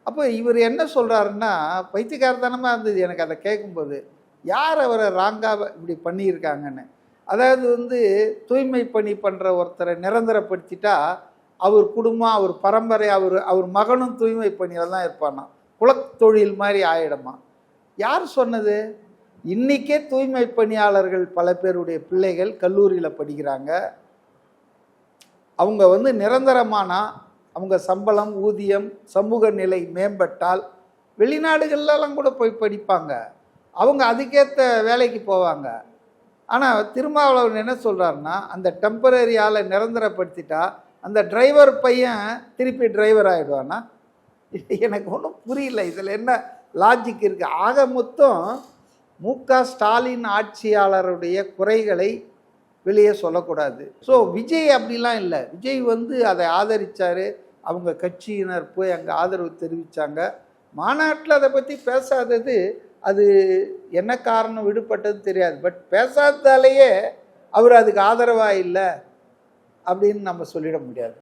அப்போ இவர் என்ன சொல்கிறாருன்னா, பைத்தியக்காரத்தனமாக இருந்தது எனக்கு அதை கேட்கும்போது. யார் அவரை ராங்காக இப்படி பண்ணியிருக்காங்கன்னு. அதாவது தூய்மை பணி பண்ணுற ஒருத்தரை நிரந்தரப்படுத்திட்டா, அவர் குடும்பம், அவர் பரம்பரை, அவர் மகனும் தூய்மை பணியில் தான் இருப்பானா. குலத்தொழில் மாதிரி ஆயிடுமா. யார் சொன்னது? இன்றைக்கே தூய்மை பணியாளர்கள் பல பேருடைய பிள்ளைகள் கல்லூரியில் படிக்கிறாங்க. அவங்க நிரந்தரமானா, அவங்க சம்பளம், ஊதியம், சமூக நிலை மேம்பட்டால் வெளிநாடுகள்லாம் கூட போய் படிப்பாங்க. அவங்க அதுக்கேற்ற வேலைக்கு போவாங்க. ஆனால் திருமாவளவன் என்ன சொல்கிறாருன்னா, அந்த டெம்பரரி ஆளை நிரந்தரப்படுத்திட்டா அந்த டிரைவர் பையன் திருப்பி டிரைவர் ஆகிடுவானா? எனக்கு ஒன்றும் புரியல. இதில் என்ன லாஜிக் இருக்குது? ஆக மொத்தம் மு.க. ஸ்டாலின் ஆட்சியாளருடைய குறைகளை வெளியே சொல்லக்கூடாது. ஸோ விஜய் அப்படிலாம் இல்லை. விஜய் அதை ஆதரித்தார். அவங்க கட்சியினர் போய் அங்கே ஆதரவு தெரிவித்தாங்க. மாநாட்டில் அதை பற்றி பேசாதது அது என்ன காரணம் விடுபட்டது தெரியாது. பட் பேசாததாலேயே அவர் அதுக்கு ஆதரவாக இல்லை அப்படின்னு நம்ம சொல்லிட முடியாது.